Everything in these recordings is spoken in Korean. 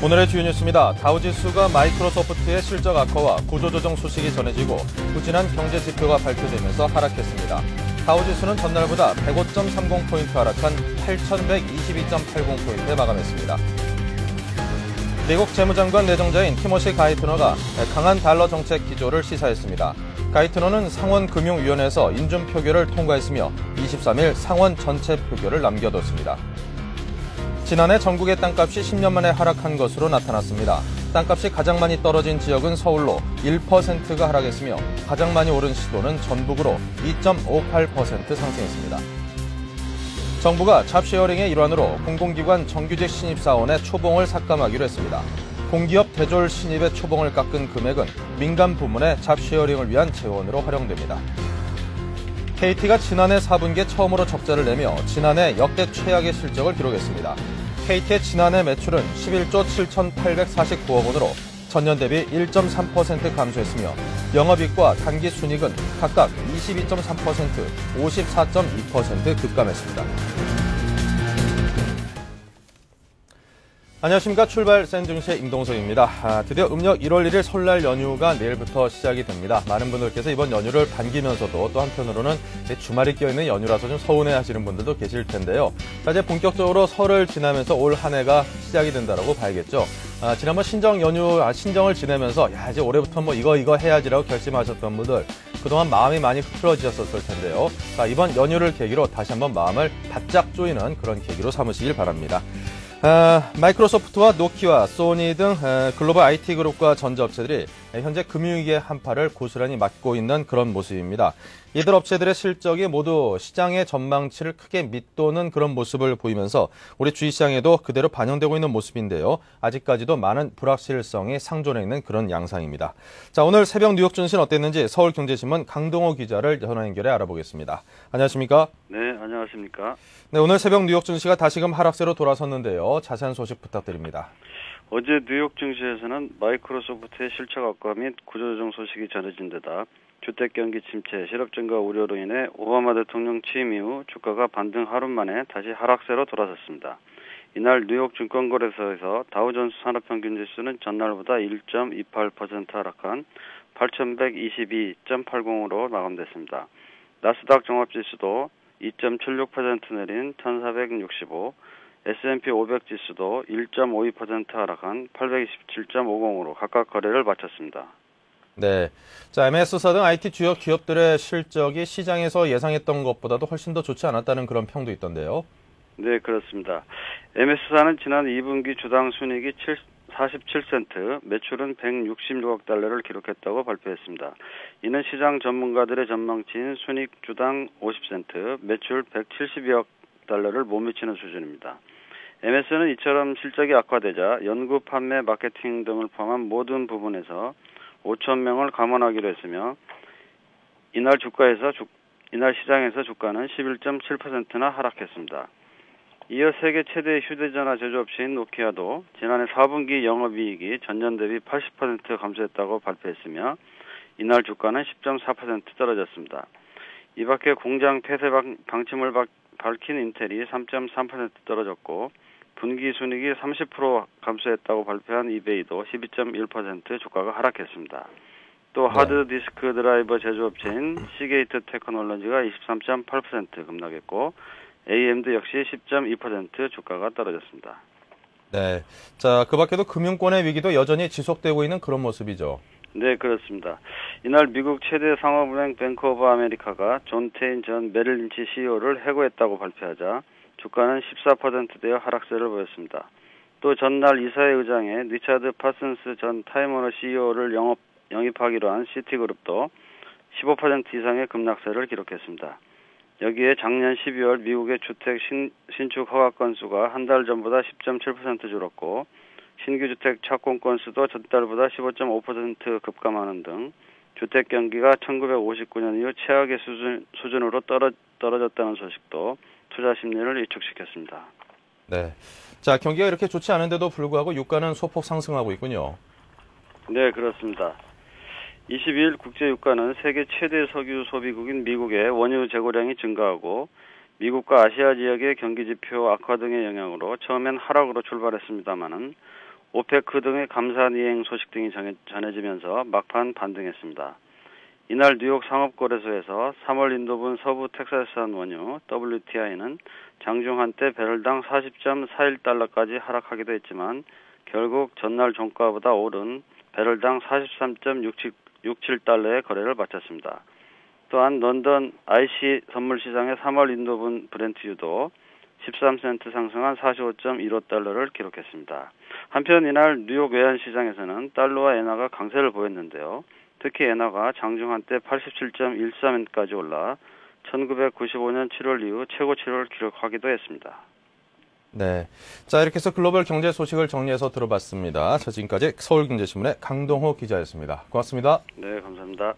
오늘의 주요 뉴스입니다. 다우지수가 마이크로소프트의 실적 악화와 구조조정 소식이 전해지고 부진한 경제 지표가 발표되면서 하락했습니다. 다우지수는 전날보다 105.30포인트 하락한 8,122.80포인트에 마감했습니다. 미국 재무장관 내정자인 티모시 가이트너가 강한 달러 정책 기조를 시사했습니다. 가이트너는 상원금융위원회에서 인준 표결을 통과했으며 23일 상원 전체 표결을 남겨뒀습니다. 지난해 전국의 땅값이 10년 만에 하락한 것으로 나타났습니다. 땅값이 가장 많이 떨어진 지역은 서울로 1%가 하락했으며 가장 많이 오른 시도는 전북으로 2.58% 상승했습니다. 정부가 잡쉐어링의 일환으로 공공기관 정규직 신입사원의 초봉을 삭감하기로 했습니다. 공기업 대졸 신입의 초봉을 깎은 금액은 민간 부문의 잡쉐어링을 위한 재원으로 활용됩니다. KT가 지난해 4분기에 처음으로 적자를 내며 지난해 역대 최악의 실적을 기록했습니다. KT의 지난해 매출은 11조 7,849억 원으로 전년 대비 1.3% 감소했으며 영업이익과 당기순이익은 각각 22.3%, 54.2% 급감했습니다. 안녕하십니까. 출발 센중시의 임동석입니다. 드디어 음력 1월 1일 설날 연휴가 내일부터 시작이 됩니다. 많은 분들께서 이번 연휴를 반기면서도 또 한편으로는 주말이 껴있는 연휴라서 좀 서운해하시는 분들도 계실 텐데요. 자, 이제 본격적으로 설을 지나면서 올 한 해가 시작이 된다라고 봐야겠죠. 지난번 신정을 지내면서 이제 올해부터 뭐 이거 해야지라고 결심하셨던 분들 그동안 마음이 많이 흐트러지셨을 텐데요. 자, 이번 연휴를 계기로 다시 한번 마음을 바짝 조이는 그런 계기로 삼으시길 바랍니다. 마이크로소프트와 노키아, 소니 등 글로벌 IT 그룹과 전자업체들이 현재 금융위기의 한파를 고스란히 맞고 있는 그런 모습입니다. 이들 업체들의 실적이 모두 시장의 전망치를 크게 밑도는 그런 모습을 보이면서 우리 주식시장에도 그대로 반영되고 있는 모습인데요. 아직까지도 많은 불확실성이 상존해 있는 그런 양상입니다. 자, 오늘 새벽 뉴욕 증시는 어땠는지 서울경제신문 강동호 기자를 전화 연결해 알아보겠습니다. 안녕하십니까? 네, 안녕하십니까? 네, 오늘 새벽 뉴욕 증시가 다시금 하락세로 돌아섰는데요. 자세한 소식 부탁드립니다. 어제 뉴욕 증시에서는 마이크로소프트의 실적 악화 및 구조조정 소식이 전해진 데다 주택 경기 침체, 실업 증가 우려로 인해 오바마 대통령 취임 이후 주가가 반등 하루 만에 다시 하락세로 돌아섰습니다. 이날 뉴욕 증권거래소에서 다우존스 산업평균지수는 전날보다 1.28% 하락한 8,122.80으로 마감됐습니다. 나스닥 종합지수도 2.76% 내린 1,465, S&P 500 지수도 1.52% 하락한 827.50으로 각각 거래를 마쳤습니다. 네. 자, MS사 등 IT 주요 기업들의 실적이 시장에서 예상했던 것보다도 훨씬 더 좋지 않았다는 그런 평도 있던데요. 네, 그렇습니다. MS사는 지난 2분기 주당 순이익이 47센트, 매출은 166억 달러를 기록했다고 발표했습니다. 이는 시장 전문가들의 전망치인 순이익 주당 50센트, 매출 172억 달러를 못 미치는 수준입니다. MS는 이처럼 실적이 악화되자 연구, 판매, 마케팅 등을 포함한 모든 부분에서 5,000명을 감원하기로 했으며 이날 시장에서 주가는 11.7%나 하락했습니다. 이어 세계 최대 휴대전화 제조업체인 노키아도 지난해 4분기 영업이익이 전년 대비 80% 감소했다고 발표했으며 이날 주가는 10.4% 떨어졌습니다. 이 밖에 공장 폐쇄 방침을 밝힌 인텔이 3.3% 떨어졌고 분기 순이익이 30% 감소했다고 발표한 이베이도 12.1% 주가가 하락했습니다. 또 하드디스크 드라이버 제조업체인 시게이트 테크놀로지가 23.8% 급락했고 AMD 역시 10.2% 주가가 떨어졌습니다. 네. 자, 그 밖에도 금융권의 위기도 여전히 지속되고 있는 그런 모습이죠. 네, 그렇습니다. 이날 미국 최대 상업은행 뱅크 오브 아메리카가 존 테인 전 메릴 린치 CEO를 해고했다고 발표하자 주가는 14%대의 하락세를 보였습니다. 또 전날 이사회 의장에 리차드 파슨스 전 타임워너 CEO를 영입하기로 한 시티그룹도 15% 이상의 급락세를 기록했습니다. 여기에 작년 12월 미국의 주택 신축 허가 건수가 한 달 전보다 10.7% 줄었고 신규 주택 착공 건수도 전달보다 15.5% 급감하는 등 주택 경기가 1959년 이후 최악의 수준으로 떨어졌다는 소식도 투자 심리를 위축시켰습니다. 네. 자, 경기가 이렇게 좋지 않은데도 불구하고 유가는 소폭 상승하고 있군요. 네, 그렇습니다. 22일 국제유가는 세계 최대 석유 소비국인 미국의 원유 재고량이 증가하고 미국과 아시아 지역의 경기지표 악화 등의 영향으로 처음엔 하락으로 출발했습니다마는 오페크 등의 감산 이행 소식 등이 전해지면서 막판 반등했습니다. 이날 뉴욕 상업거래소에서 3월 인도분 서부 텍사스산 원유 WTI는 장중 한때 배럴당 40.41달러까지 하락하기도 했지만 결국 전날 종가보다 오른 배럴당 43.67달러의 거래를 마쳤습니다. 또한 런던 IC 선물시장의 3월 인도분 브렌트유도 13센트 상승한 45.15달러를 기록했습니다. 한편 이날 뉴욕 외환시장에서는 달러와 엔화가 강세를 보였는데요. 특히 엔화가 장중 한때 87.13엔까지 올라 1995년 7월 이후 최고치를 기록하기도 했습니다. 네. 자, 이렇게 해서 글로벌 경제 소식을 정리해서 들어봤습니다. 자, 지금까지 서울경제신문의 강동호 기자였습니다. 고맙습니다. 네, 감사합니다.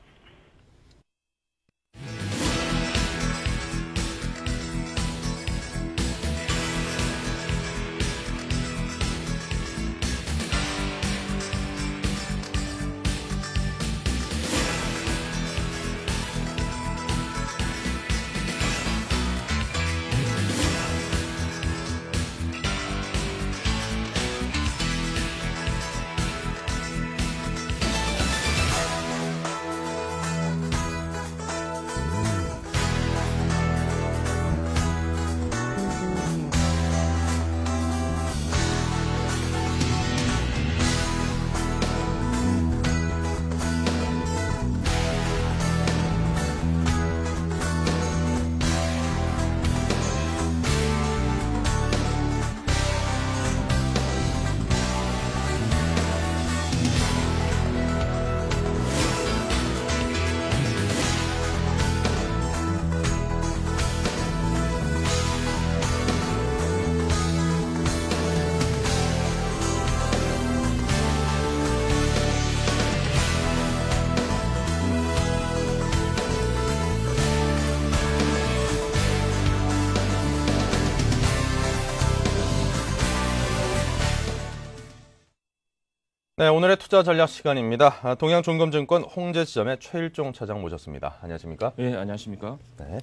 네, 오늘의 투자 전략 시간입니다. 동양중금증권 홍제지점의 최일종 차장 모셨습니다. 안녕하십니까? 네, 안녕하십니까? 네.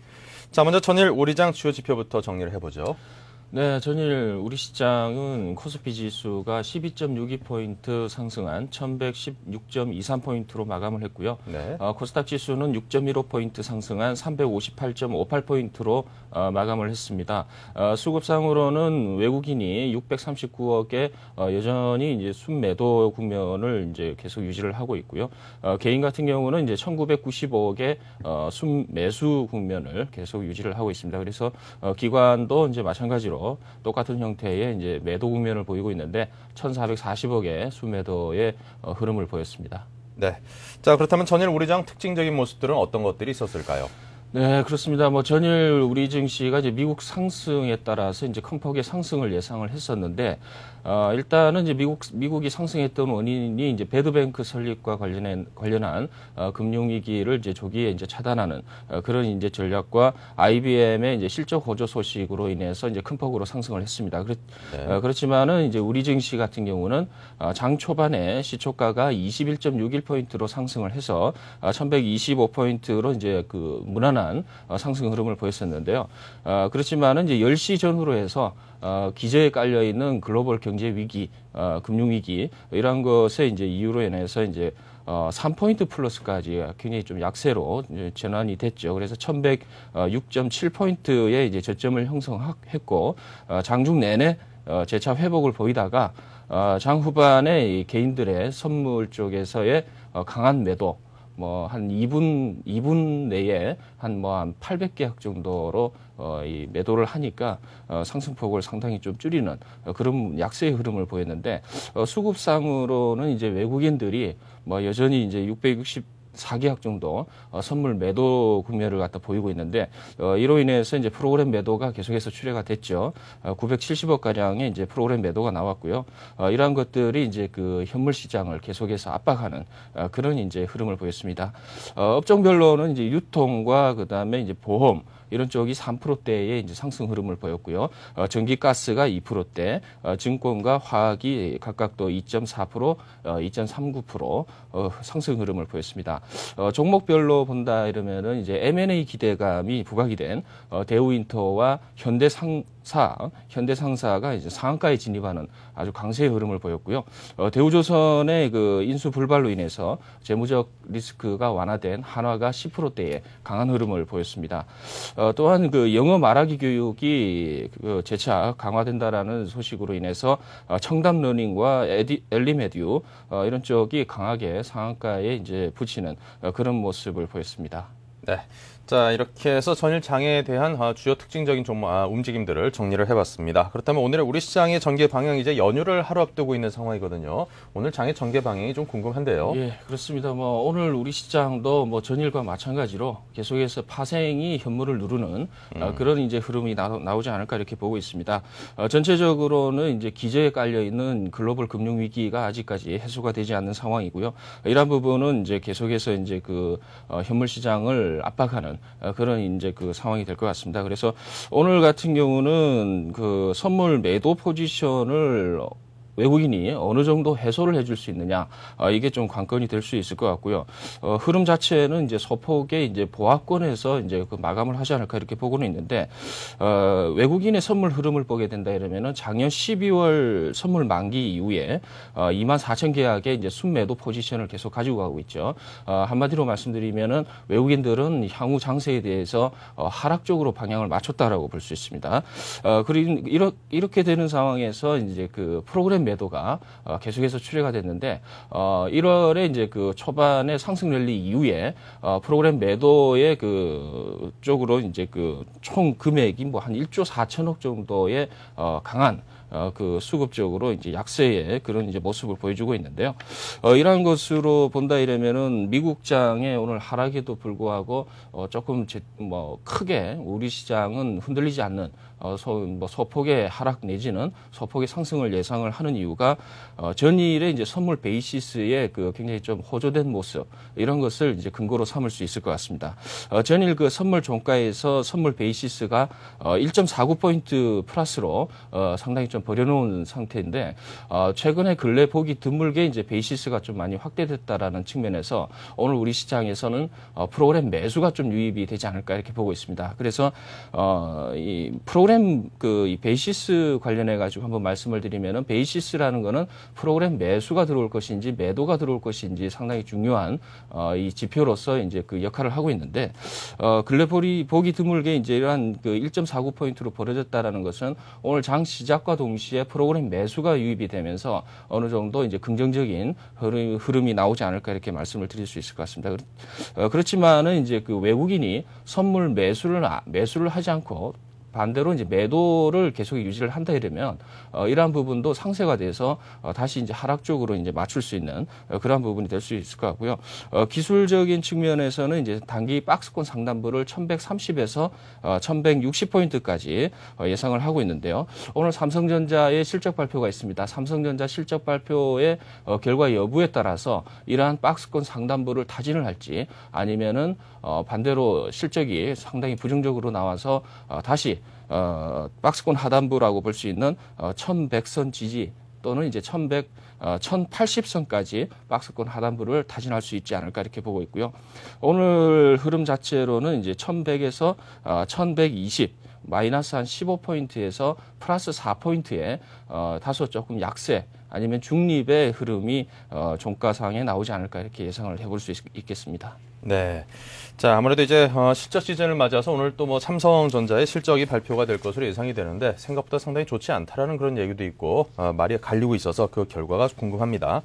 자, 먼저 전일 우리장 주요 지표부터 정리를 해보죠. 네, 전일 우리 시장은 코스피 지수가 12.62포인트 상승한 1116.23포인트로 마감을 했고요. 네. 코스닥 지수는 6.15포인트 상승한 358.58포인트로 마감을 했습니다. 수급상으로는 외국인이 639억에 여전히 이제 순매도 국면을 이제 계속 유지를 하고 있고요. 개인 같은 경우는 이제 1995억의 순매수 국면을 계속 유지를 하고 있습니다. 그래서 기관도 이제 마찬가지로 똑같은 형태의 이제 매도 국면을 보이고 있는데 1,440억의 순매도의 흐름을 보였습니다. 네. 자, 그렇다면 전일 우리장 특징적인 모습들은 어떤 것들이 있었을까요? 네, 그렇습니다. 전일 우리 증시가 이제 미국 상승에 따라서 이제 큰 폭의 상승을 예상을 했었는데, 일단은 이제 미국이 상승했던 원인이 이제 배드뱅크 설립과 관련한 금융위기를 이제 조기에 이제 차단하는 그런 이제 전략과 IBM의 이제 실적 호조 소식으로 인해서 이제 큰 폭으로 상승을 했습니다. 그렇지만은 이제 우리 증시 같은 경우는 장 초반에 시초가가 21.61포인트로 상승을 해서 1125포인트로 이제 그 무난한 상승 흐름을 보였었는데요. 그렇지만은 이제 10시 전후로 해서 기저에 깔려 있는 글로벌 경제 위기, 금융 위기 이런 것에 이제 이유로 인해서 이제 3포인트 플러스까지 굉장히 좀 약세로 이제 전환이 됐죠. 그래서 1106.7포인트의 이제 저점을 형성했고 장중 내내 재차 회복을 보이다가 장 후반에 이 개인들의 선물 쪽에서의 강한 매도 한 2분 내에 한 800계약 정도로 이 매도를 하니까 상승폭을 상당히 좀 줄이는 그런 약세의 흐름을 보였는데 수급상으로는 이제 외국인들이 여전히 이제 664계약 정도 선물 매도 국면을 갖다 보이고 있는데 이로 인해서 이제 프로그램 매도가 계속해서 출회가 됐죠. 970억 가량의 이제 프로그램 매도가 나왔고요. 이러한 것들이 이제 그 현물 시장을 계속해서 압박하는 그런 이제 흐름을 보였습니다. 업종별로는 이제 유통과 그다음에 이제 보험 이런 쪽이 3%대의 이제 상승 흐름을 보였고요. 전기가스가 2%대, 증권과 화학이 각각 또 2.4%, 2.39% 상승 흐름을 보였습니다. 종목별로 본다 이러면은 이제 M&A 기대감이 부각이 된 대우인터와 현대상사가 이제 상한가에 진입하는 아주 강세의 흐름을 보였고요. 대우조선의 그 인수 불발로 인해서 재무적 리스크가 완화된 한화가 10%대의 강한 흐름을 보였습니다. 또한 그 영어 말하기 교육이 그 재차 강화된다라는 소식으로 인해서 청담러닝과 엘리메듀 이런 쪽이 강하게 상한가에 이제 붙이는 그런 모습을 보였습니다. 네. 자, 이렇게 해서 전일 장에 대한 주요 특징적인 움직임들을 정리를 해봤습니다. 그렇다면 오늘의 우리 시장의 전개 방향이 이제 연휴를 하루 앞두고 있는 상황이거든요. 오늘 장의 전개 방향이 좀 궁금한데요. 예, 그렇습니다. 오늘 우리 시장도 전일과 마찬가지로 계속해서 파생이 현물을 누르는 그런 이제 흐름이 나오지 않을까 이렇게 보고 있습니다. 전체적으로는 이제 기저에 깔려 있는 글로벌 금융 위기가 아직까지 해소가 되지 않는 상황이고요. 이러한 부분은 이제 계속해서 이제 그 현물 시장을 압박하는 그런 이제 그 상황이 될 것 같습니다. 그래서 오늘 같은 경우는 그 선물 매도 포지션을 외국인이 어느 정도 해소를 해줄 수 있느냐, 이게 좀 관건이 될 수 있을 것 같고요. 흐름 자체는 이제 소폭의 이제 보합권에서 이제 그 마감을 하지 않을까 이렇게 보고는 있는데, 외국인의 선물 흐름을 보게 된다 이러면은 작년 12월 선물 만기 이후에 24,000계약의 이제 순매도 포지션을 계속 가지고 가고 있죠. 한마디로 말씀드리면은 외국인들은 향후 장세에 대해서 하락적으로 방향을 맞췄다라고 볼 수 있습니다. 그리고 이렇게 되는 상황에서 이제 그 프로그램 매도가 계속해서 출회가 됐는데 1월에 이제 그 초반에 상승 랠리 이후에 프로그램 매도의 그 쪽으로 이제 그 총 금액이 한 1조 4천억 정도의 강한 그 수급적으로 이제 약세의 그런 이제 모습을 보여주고 있는데요. 이러한 것으로 본다 이러면은 미국장의 오늘 하락에도 불구하고 조금 크게 우리 시장은 흔들리지 않는 소폭의 하락 내지는 소폭의 상승을 예상을 하는 이유가 전일의 이제 선물 베이시스의 그 굉장히 좀 호조된 모습 이런 것을 이제 근거로 삼을 수 있을 것 같습니다. 전일 그 선물 종가에서 선물 베이시스가 1.49포인트 플러스로 상당히 좀 버려놓은 상태인데 최근에 근래 보기 드물게 이제 베이시스가 좀 많이 확대됐다라는 측면에서 오늘 우리 시장에서는 프로그램 매수가 좀 유입이 되지 않을까 이렇게 보고 있습니다. 그래서 이 프로그램 이 베이시스 관련해 가지고 한번 말씀을 드리면은 베이시스라는 거는 프로그램 매수가 들어올 것인지 매도가 들어올 것인지 상당히 중요한 이 지표로서 이제 그 역할을 하고 있는데 근래 보기 드물게 이제 이러한 그 1.49포인트로 벌어졌다라는 것은 오늘 장 시작과 동시에 프로그램 매수가 유입이 되면서 어느 정도 이제 긍정적인 흐름이 나오지 않을까 이렇게 말씀을 드릴 수 있을 것 같습니다. 그렇지만은 이제 그 외국인이 선물 매수를 하지 않고 반대로 이제 매도를 계속 유지를 한다 이러면 이러한 부분도 상세가 돼서 다시 이제 하락 쪽으로 이제 맞출 수 있는 그러한 부분이 될 수 있을 것 같고요. 기술적인 측면에서는 이제 단기 박스권 상단부를 1130에서 1160포인트까지 예상을 하고 있는데요. 오늘 삼성전자의 실적 발표가 있습니다. 삼성전자 실적 발표의 결과 여부에 따라서 이러한 박스권 상단부를 타진을 할지 아니면은 반대로 실적이 상당히 부정적으로 나와서 다시 박스권 하단부라고 볼 수 있는 1100선 지지 또는 이제 1080선까지 박스권 하단부를 타진할 수 있지 않을까 이렇게 보고 있고요. 오늘 흐름 자체로는 이제 1100에서 1120 마이너스 한 15포인트에서 플러스 4포인트에 다소 조금 약세 아니면 중립의 흐름이 종가상에 나오지 않을까 이렇게 예상을 해볼 수 있겠습니다. 네. 자, 아무래도 이제 실적 시즌을 맞아서 오늘 또 삼성전자의 실적이 발표가 될 것으로 예상이 되는데 생각보다 상당히 좋지 않다라는 그런 얘기도 있고 말이 갈리고 있어서 그 결과가 궁금합니다.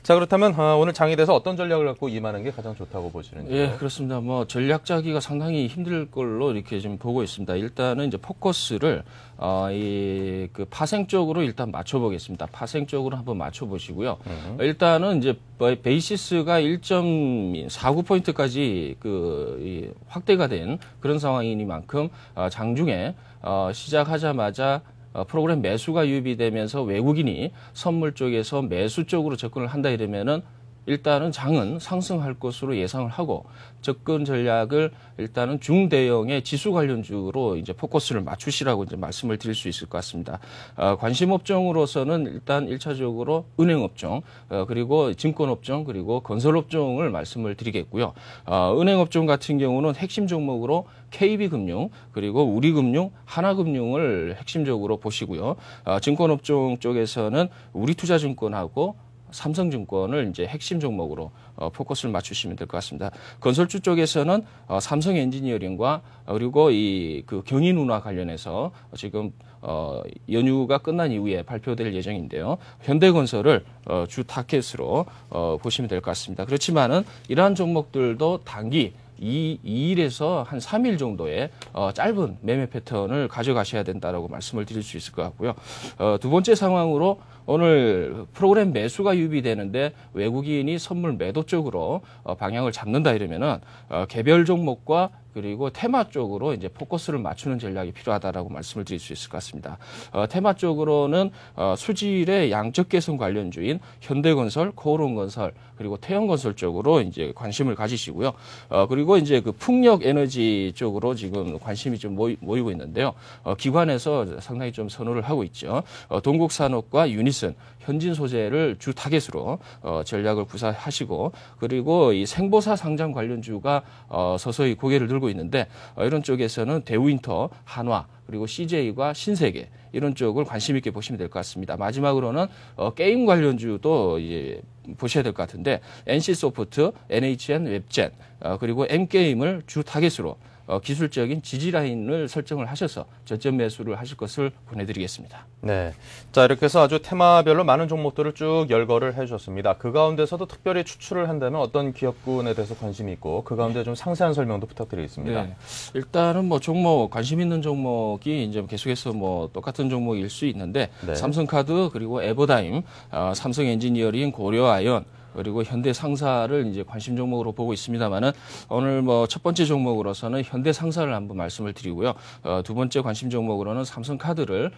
자, 그렇다면 오늘 장에 대해서 어떤 전략을 갖고 임하는 게 가장 좋다고 보시는지요? 예, 그렇습니다. 전략 짜기가 상당히 힘들 걸로 이렇게 지금 보고 있습니다. 일단은 이제 포커스를 그 파생 쪽으로 일단 맞춰보겠습니다. 파생 쪽으로 한번 맞춰보시고요. 일단은 이제 베이시스가 1.49포인트까지 확대가 된 그런 상황이니만큼 장중에 시작하자마자 프로그램 매수가 유입이 되면서 외국인이 선물 쪽에서 매수 쪽으로 접근을 한다 이러면은 일단은 장은 상승할 것으로 예상을 하고 접근 전략을 일단은 중대형의 지수 관련주로 이제 포커스를 맞추시라고 이제 말씀을 드릴 수 있을 것 같습니다. 관심 업종으로서는 일단 1차적으로 은행 업종, 그리고 증권 업종, 그리고 건설 업종을 말씀을 드리겠고요. 은행 업종 같은 경우는 핵심 종목으로 KB금융, 그리고 우리금융, 하나금융을 핵심적으로 보시고요. 증권 업종 쪽에서는 우리투자증권하고 삼성증권을 이제 핵심 종목으로 포커스를 맞추시면 될 것 같습니다. 건설주 쪽에서는 삼성엔지니어링과 그리고 그 경인운하 관련해서 지금 연휴가 끝난 이후에 발표될 예정인데요. 현대건설을 주 타켓으로 보시면 될 것 같습니다. 그렇지만은 이러한 종목들도 단기 2일에서 한 3일 정도의 짧은 매매 패턴을 가져가셔야 된다라고 말씀을 드릴 수 있을 것 같고요. 두 번째 상황으로 오늘 프로그램 매수가 유입되는데 외국인이 선물 매도 쪽으로 방향을 잡는다 이러면은 개별 종목과 그리고 테마 쪽으로 이제 포커스를 맞추는 전략이 필요하다라고 말씀을 드릴 수 있을 것 같습니다. 테마 쪽으로는 수질의 양적 개선 관련주인 현대건설, 코오롱건설 그리고 태영건설 쪽으로 이제 관심을 가지시고요. 그리고 이제 그 풍력 에너지 쪽으로 지금 관심이 좀 모이고 있는데요. 기관에서 상당히 좀 선호를 하고 있죠. 동국산업과 유니슨, 현진 소재를 주 타겟으로 전략을 구사하시고 그리고 이 생보사 상장 관련주가 서서히 고개를 들고 있는데 이런 쪽에서는 대우인터, 한화 그리고 CJ과 신세계 이런 쪽을 관심 있게 보시면 될 것 같습니다. 마지막으로는 게임 관련주도 이제 보셔야 될 것 같은데 NC소프트, NHN 웹젠 그리고 M게임을 주 타겟으로 기술적인 지지 라인을 설정을 하셔서 저점 매수를 하실 것을 보내드리겠습니다. 네, 자 이렇게 해서 아주 테마별로 많은 종목들을 쭉 열거를 해주셨습니다. 그 가운데서도 특별히 추출을 한다면 어떤 기업군에 대해서 관심이 있고 그 가운데 좀 상세한 설명도 부탁드리겠습니다. 네, 일단은 뭐 종목 관심 있는 종목이 이제 계속해서 뭐 똑같은 종목일 수 있는데 네. 삼성카드 그리고 에버다임, 삼성엔지니어링, 고려아연 그리고 현대상사를 이제 관심 종목으로 보고 있습니다만은 오늘 뭐 첫 번째 종목으로서는 현대상사를 한번 말씀을 드리고요. 두 번째 관심 종목으로는 삼성카드를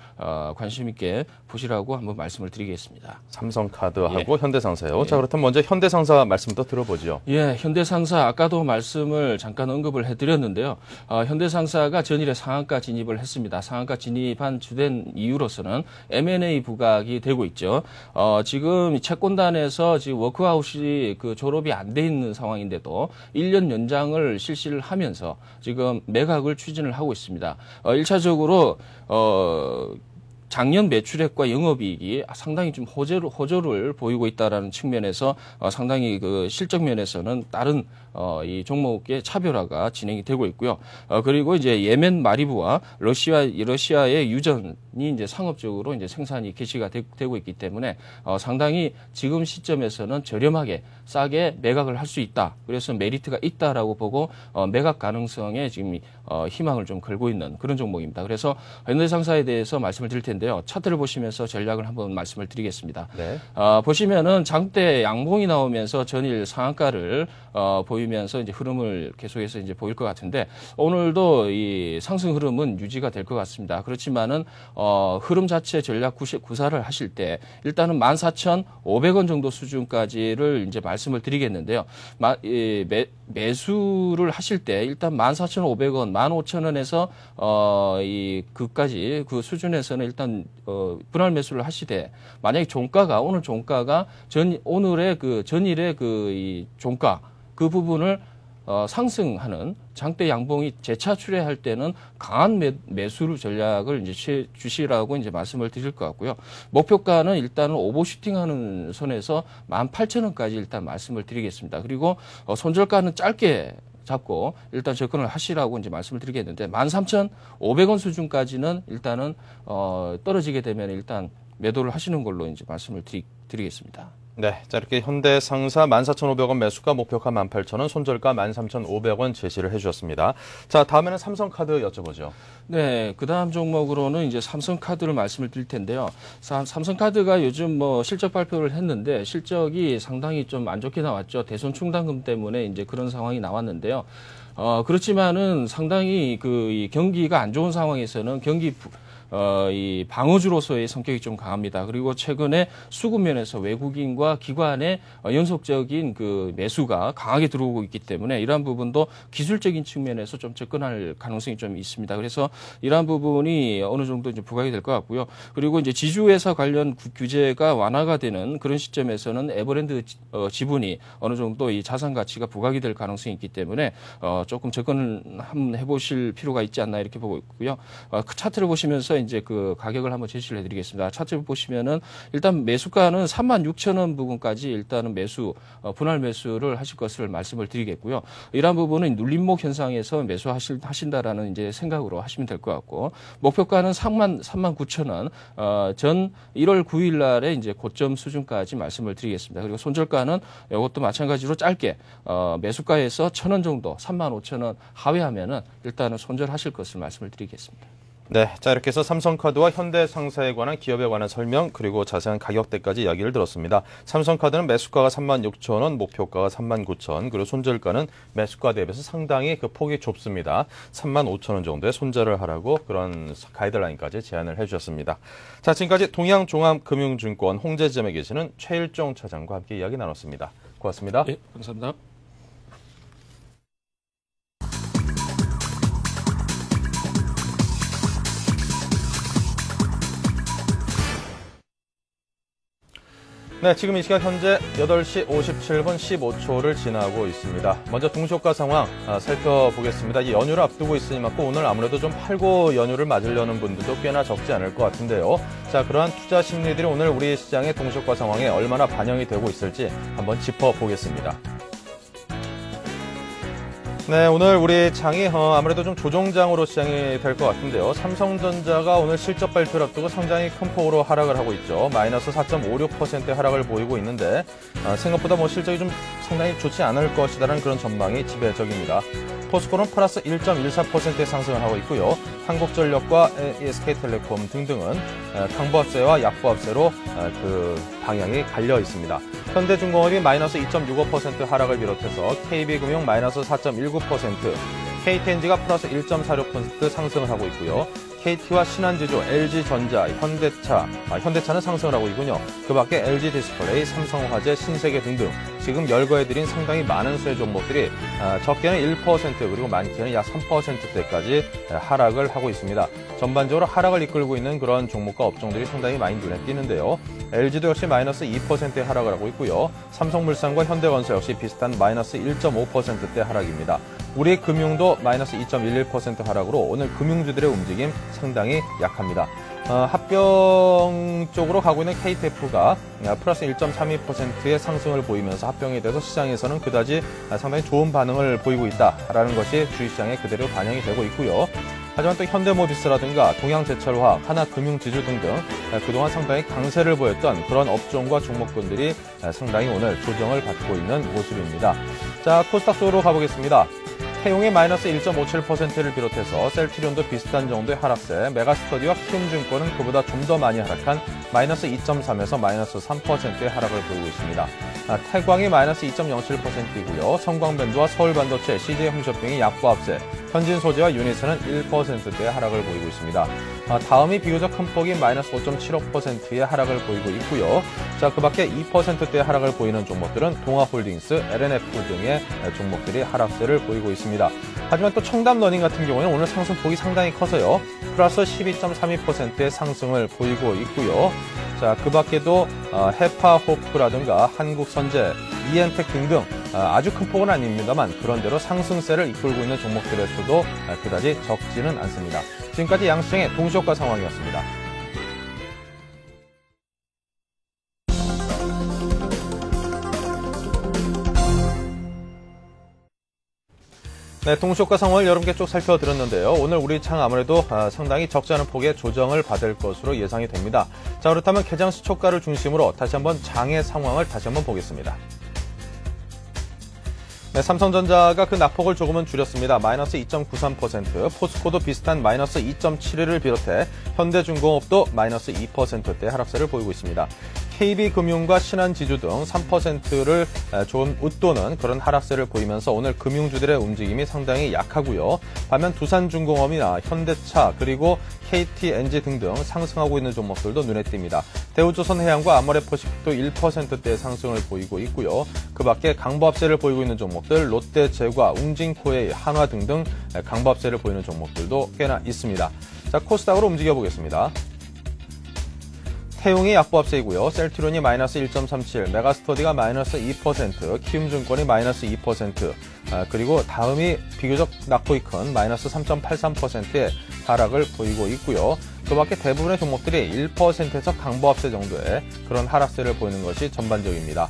관심 있게 보시라고 한번 말씀을 드리겠습니다. 삼성카드하고 현대상사요. 자 그렇다면 먼저 현대상사 말씀부터 들어보죠. 예, 현대상사 아까도 말씀을 잠깐 언급을 해드렸는데요. 현대상사가 전일에 상한가 진입을 했습니다. 상한가 진입한 주된 이유로서는 M&A 부각이 되고 있죠. 지금 채권단에서 지금 워크아웃이 그 졸업이 안 돼 있는 상황인데도 1년 연장을 실시를 하면서 지금 매각을 추진을 하고 있습니다. 1차적으로 작년 매출액과 영업이익이 상당히 좀 호조를 보이고 있다라는 측면에서 상당히 그 실적 면에서는 다른 이 종목의 차별화가 진행이 되고 있고요. 그리고 이제 예멘 마리부와 러시아의 유전이 이제 상업적으로 이제 생산이 개시가 되고 있기 때문에 상당히 지금 시점에서는 저렴하게 싸게 매각을 할 수 있다. 그래서 메리트가 있다라고 보고 매각 가능성에 지금 희망을 좀 걸고 있는 그런 종목입니다. 그래서 현대상사에 대해서 말씀을 드릴 텐데요. 차트를 보시면서 전략을 한번 말씀을 드리겠습니다. 네. 보시면은 장대 양봉이 나오면서 전일 상한가를 보이면서 이제 흐름을 계속해서 이제 보일 것 같은데 오늘도 이 상승 흐름은 유지가 될 것 같습니다. 그렇지만은 흐름 자체 전략 구사를 하실 때 일단은 14,500원 정도 수준까지를 이제 말씀을 드리겠는데요. 매수를 하실 때 일단 14,500원, 15,000원에서 그까지 그 수준에서는 일단 분할 매수를 하시되 만약에 오늘 종가가 오늘의 그 전일의 이 종가 그 부분을 상승하는 장대 양봉이 재차출해할 때는 강한 매수 전략을 이제 주시라고 이제 말씀을 드릴 것 같고요. 목표가는 일단은 오버슈팅하는 선에서 18,000원까지 일단 말씀을 드리겠습니다. 그리고 손절가는 짧게 잡고 일단 접근을 하시라고 이제 말씀을 드리겠는데 13,500원 수준까지는 일단은 떨어지게 되면 일단 매도를 하시는 걸로 이제 말씀을 드리겠습니다. 네, 자 이렇게 현대상사 14,500원 매수가 목표가 18,000원, 손절가 13,500원 제시를 해주셨습니다. 자 다음에는 삼성카드 여쭤보죠. 네, 그 다음 종목으로는 이제 삼성카드를 말씀을 드릴 텐데요. 삼성카드가 요즘 뭐 실적 발표를 했는데 실적이 상당히 좀 안 좋게 나왔죠. 대손 충당금 때문에 이제 그런 상황이 나왔는데요. 그렇지만은 상당히 이 경기가 안 좋은 상황에서는 경기 이 방어주로서의 성격이 좀 강합니다. 그리고 최근에 수급 면에서 외국인과 기관의 연속적인 그 매수가 강하게 들어오고 있기 때문에 이러한 부분도 기술적인 측면에서 좀 접근할 가능성이 좀 있습니다. 그래서 이러한 부분이 어느 정도 이제 부각이 될 것 같고요. 그리고 이제 지주회사 관련 규제가 완화가 되는 그런 시점에서는 에버랜드 지분이 어느 정도 이 자산 가치가 부각이 될 가능성이 있기 때문에 조금 접근을 한번 해보실 필요가 있지 않나 이렇게 보고 있고요. 그 차트를 보시면서 이제 그 가격을 한번 제시를 해드리겠습니다. 차트를 보시면은 일단 매수가는 36,000원 부분까지 일단은 분할 매수를 하실 것을 말씀을 드리겠고요. 이러한 부분은 눌림목 현상에서 매수하신다라는 이제 생각으로 하시면 될 것 같고, 목표가는 39,000원, 전 1월 9일 날에 이제 고점 수준까지 말씀을 드리겠습니다. 그리고 손절가는 이것도 마찬가지로 짧게, 매수가에서 1,000원 정도, 35,000원 하회하면은 일단은 손절하실 것을 말씀을 드리겠습니다. 네, 자 이렇게 해서 삼성카드와 현대상사에 관한 기업에 관한 설명 그리고 자세한 가격대까지 이야기를 들었습니다. 삼성카드는 매수가가 36,000원, 목표가가 39,000원, 그리고 손절가는 매수가 대비해서 상당히 그 폭이 좁습니다. 35,000원 정도의 손절을 하라고 그런 가이드라인까지 제안을 해주셨습니다. 자, 지금까지 동양종합금융증권 홍제점에 계시는 최일종 차장과 함께 이야기 나눴습니다. 고맙습니다. 네, 감사합니다. 네, 지금 이 시각 현재 8시 57분 15초를 지나고 있습니다. 먼저 동시효과 상황 살펴보겠습니다. 이 연휴를 앞두고 있으니만큼 오늘 아무래도 좀 팔고 연휴를 맞으려는 분들도 꽤나 적지 않을 것 같은데요. 자, 그러한 투자 심리들이 오늘 우리 시장의 동시효과 상황에 얼마나 반영이 되고 있을지 한번 짚어보겠습니다. 네, 오늘 우리 장이 아무래도 좀 조정장으로 시장이 될 것 같은데요. 삼성전자가 오늘 실적 발표를 앞두고 상당히 큰 폭으로 하락을 하고 있죠. 마이너스 4.56%의 하락을 보이고 있는데 생각보다 실적이 좀 상당히 좋지 않을 것이라는 그런 전망이 지배적입니다. 포스코는 플러스 1.14%의 상승을 하고 있고요. 한국전력과 SK텔레콤 등등은 강보합세와 약보합세로 그 방향이 갈려 있습니다. 현대중공업이 마이너스 2.65% 하락을 비롯해서 KB금융 마이너스 4.19%, KTNG가 플러스 1.46% 상승을 하고 있고요. KT와 신한지주, LG전자, 현대차는 상승을 하고 있군요. 그 밖에 LG디스플레이, 삼성화재, 신세계 등등 지금 열거해드린 상당히 많은 수의 종목들이 적게는 1% 그리고 많게는 약 3%대까지 하락을 하고 있습니다. 전반적으로 하락을 이끌고 있는 그런 종목과 업종들이 상당히 많이 눈에 띄는데요. LG도 역시 마이너스 2%의 하락을 하고 있고요. 삼성물산과 현대건설 역시 비슷한 마이너스 1.5%대 하락입니다. 우리금융도 마이너스 2.11% 하락으로 오늘 금융주들의 움직임 상당히 약합니다. 합병 쪽으로 가고 있는 KTF가 플러스 1.32%의 상승을 보이면서 합병에 대해서 시장에서는 그다지 상당히 좋은 반응을 보이고 있다라는 것이 주식시장에 그대로 반영이 되고 있고요. 하지만 또 현대모비스라든가 동양제철화학, 하나금융지주 등등 그동안 상당히 강세를 보였던 그런 업종과 종목군들이 상당히 오늘 조정을 받고 있는 모습입니다. 자, 코스닥 쪽으로 가보겠습니다. 태용이 마이너스 1.57%를 비롯해서 셀트리온도 비슷한 정도의 하락세, 메가스터디와 키움증권은 그보다 좀 더 많이 하락한 마이너스 2.3에서 마이너스 3%의 하락을 보이고 있습니다. 태광이 마이너스 2.07%이고요. 성광밴드와 서울반도체, CJ홈쇼핑이 약보합세, 현진소재와 유니스는 1%대의 하락을 보이고 있습니다. 다음이 비교적 큰 폭인 마이너스 5.75%의 하락을 보이고 있고요. 자, 그 밖에 2%대의 하락을 보이는 종목들은 동아홀딩스, LNF 등의 종목들이 하락세를 보이고 있습니다. 하지만 또 청담러닝 같은 경우에는 오늘 상승폭이 상당히 커서요. 플러스 12.32%의 상승을 보이고 있고요. 자, 그 밖에도 해파호프라든가 한국선제, 이엔텍 등등 아주 큰 폭은 아닙니다만 그런대로 상승세를 이끌고 있는 종목들에서도 그다지 적지는 않습니다. 지금까지 양시장의 동시효과 상황이었습니다. 네, 동시효과 상황을 여러분께 쭉 살펴드렸는데요. 오늘 우리 장 아무래도 상당히 적지 않은 폭의 조정을 받을 것으로 예상이 됩니다. 자, 그렇다면 개장 수초가를 중심으로 다시 한번 장의 상황을 다시 한번 보겠습니다. 네, 삼성전자가 그 낙폭을 조금은 줄였습니다. 마이너스 2.93%, 포스코도 비슷한 마이너스 2.71을 비롯해 현대중공업도 마이너스 2%대 하락세를 보이고 있습니다. KB금융과 신한지주 등 3%를 좀 웃도는 그런 하락세를 보이면서 오늘 금융주들의 움직임이 상당히 약하고요. 반면 두산중공업이나 현대차 그리고 KTNG 등등 상승하고 있는 종목들도 눈에 띕니다. 대우조선해양과 아모레퍼시픽도 1%대 상승을 보이고 있고요. 그 밖에 강보합세를 보이고 있는 종목들 롯데제과, 웅진코웨이, 한화 등등 강보합세를 보이는 종목들도 꽤나 있습니다. 자, 코스닥으로 움직여 보겠습니다. 태용이 약보합세이고요. 셀트론이 마이너스 1.37, 메가스터디가 마이너스 2%, 키움증권이 마이너스 2%, 그리고 다음이 비교적 낙폭이 큰 마이너스 3.83%의 하락을 보이고 있고요. 그 밖에 대부분의 종목들이 1%에서 강보합세 정도의 그런 하락세를 보이는 것이 전반적입니다.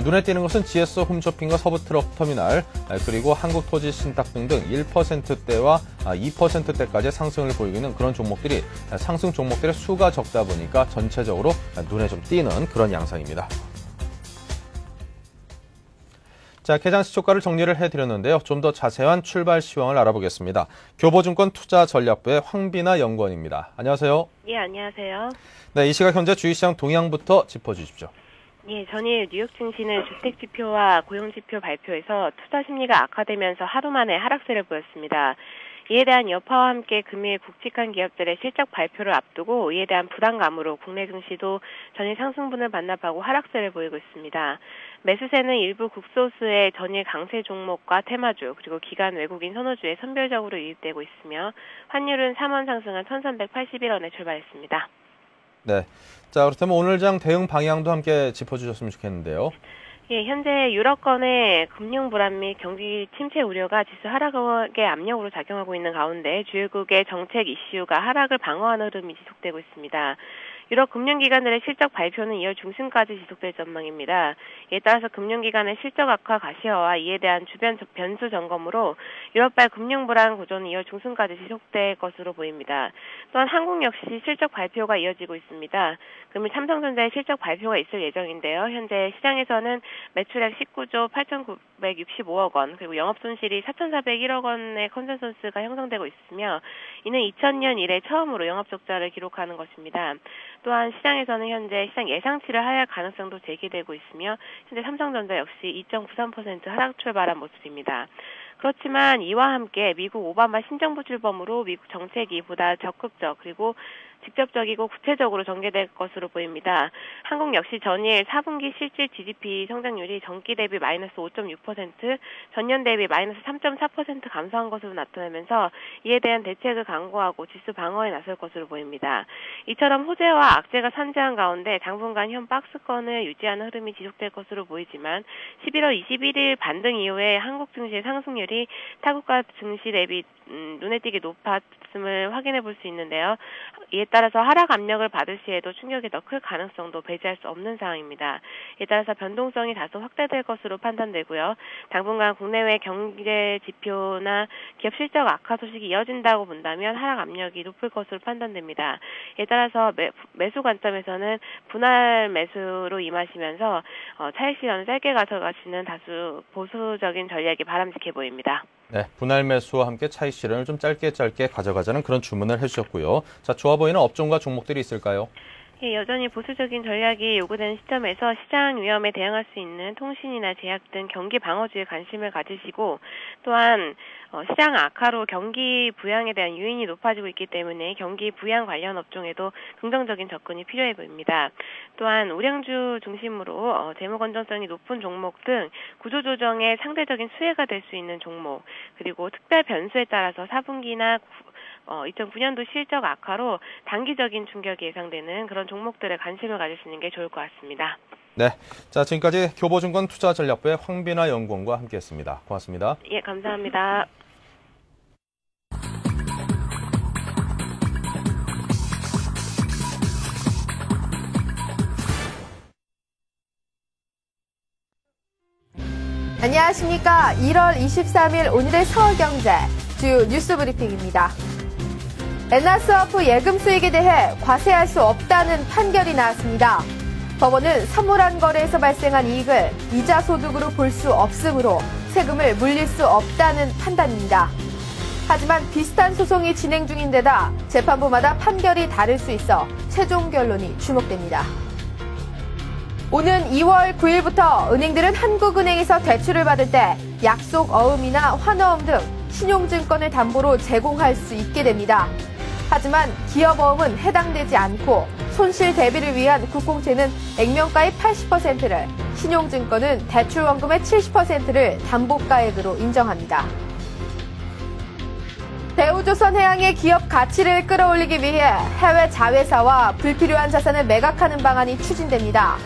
눈에 띄는 것은 GS 홈쇼핑과 서부트럭터미널 그리고 한국토지신탁 등등 1%대와 2%대까지 상승을 보이고 있는 그런 종목들이 상승 종목들의 수가 적다 보니까 전체적으로 눈에 좀 띄는 그런 양상입니다. 자, 개장 시초가를 정리를 해드렸는데요. 좀 더 자세한 출발 시황을 알아보겠습니다. 교보증권 투자전략부의 황비나 연구원입니다. 안녕하세요. 예, 안녕하세요. 네, 이 시각 현재 주식시장 동향부터 짚어주십시오. 예, 전일 뉴욕 증시는 주택 지표와 고용 지표 발표에서 투자 심리가 악화되면서 하루 만에 하락세를 보였습니다. 이에 대한 여파와 함께 금일 굵직한 기업들의 실적 발표를 앞두고 이에 대한 부담감으로 국내 증시도 전일 상승분을 반납하고 하락세를 보이고 있습니다. 매수세는 일부 국소수의 전일 강세 종목과 테마주 그리고 기관 외국인 선호주에 선별적으로 유입되고 있으며 환율은 3원 상승한 1381원에 출발했습니다. 네. 자, 그렇다면 오늘 장 대응 방향도 함께 짚어주셨으면 좋겠는데요. 예, 현재 유럽권의 금융 불안 및 경기 침체 우려가 지수 하락의 압력으로 작용하고 있는 가운데 주요국의 정책 이슈가 하락을 방어하는 흐름이 지속되고 있습니다. 유럽 금융기관들의 실적 발표는 2월 중순까지 지속될 전망입니다. 이에 따라서 금융기관의 실적 악화 가시화와 이에 대한 주변 변수 점검으로 유럽발 금융불안 구조는 2월 중순까지 지속될 것으로 보입니다. 또한 한국 역시 실적 발표가 이어지고 있습니다. 금일 삼성전자의 실적 발표가 있을 예정인데요. 현재 시장에서는 매출액 19조 8,965억 원, 그리고 영업손실이 4,401억 원의 컨센서스가 형성되고 있으며 이는 2000년 이래 처음으로 영업적자를 기록하는 것입니다. 또한 시장에서는 현재 시장 예상치를 하회할 가능성도 제기되고 있으며 현재 삼성전자 역시 2.93% 하락 출발한 모습입니다. 그렇지만 이와 함께 미국 오바마 신정부 출범으로 미국 정책이 보다 적극적 그리고 직접적이고 구체적으로 전개될 것으로 보입니다. 한국 역시 전일 4분기 실질 GDP 성장률이 전기 대비 마이너스 5.6%, 전년 대비 마이너스 3.4% 감소한 것으로 나타나면서 이에 대한 대책을 강구하고 지수 방어에 나설 것으로 보입니다. 이처럼 호재와 악재가 산재한 가운데 당분간 현 박스권을 유지하는 흐름이 지속될 것으로 보이지만 11월 21일 반등 이후에 한국 증시의 상승률이 타국가 증시 대비 눈에 띄게 높았음을 확인해 볼 수 있는데요. 이에 따라서 하락 압력을 받을 시에도 충격이 더 클 가능성도 배제할 수 없는 상황입니다. 이에 따라서 변동성이 다소 확대될 것으로 판단되고요. 당분간 국내외 경제 지표나 기업 실적 악화 소식이 이어진다고 본다면 하락 압력이 높을 것으로 판단됩니다. 이에 따라서 매수 관점에서는 분할 매수로 임하시면서 차익 시간을 짧게 가져가시는 다수 보수적인 전략이 바람직해 보입니다. 네, 분할 매수와 함께 차익 실현을 좀 짧게 가져가자는 그런 주문을 해주셨고요. 자, 좋아 보이는 업종과 종목들이 있을까요? 예, 여전히 보수적인 전략이 요구되는 시점에서 시장 위험에 대응할 수 있는 통신이나 제약 등 경기 방어주에 관심을 가지시고 또한 시장 악화로 경기 부양에 대한 요인이 높아지고 있기 때문에 경기 부양 관련 업종에도 긍정적인 접근이 필요해 보입니다. 또한 우량주 중심으로 재무 건전성이 높은 종목 등 구조조정에 상대적인 수혜가 될 수 있는 종목 그리고 특별 변수에 따라서 4분기나 2009년도 실적 악화로 단기적인 충격이 예상되는 그런 종목들에 관심을 가지시는 게 좋을 것 같습니다. 네, 자 지금까지 교보증권 투자전략부의 황비나 연구원과 함께했습니다. 고맙습니다. 예, 감사합니다. 안녕하십니까. 1월 23일 오늘의 서울경제 주요 뉴스 브리핑입니다. 엔하스와프 예금 수익에 대해 과세할 수 없다는 판결이 나왔습니다. 법원은 선물한 거래에서 발생한 이익을 이자 소득으로 볼 수 없으므로 세금을 물릴 수 없다는 판단입니다. 하지만 비슷한 소송이 진행 중인 데다 재판부마다 판결이 다를 수 있어 최종 결론이 주목됩니다. 오는 2월 9일부터 은행들은 한국은행에서 대출을 받을 때 약속 어음이나 환어음 등 신용증권을 담보로 제공할 수 있게 됩니다. 하지만 기업 어음은 해당되지 않고 손실 대비를 위한 국공채는 액면가의 80%를, 신용증권은 대출원금의 70%를 담보가액으로 인정합니다. 대우조선해양의 기업 가치를 끌어올리기 위해 해외 자회사와 불필요한 자산을 매각하는 방안이 추진됩니다.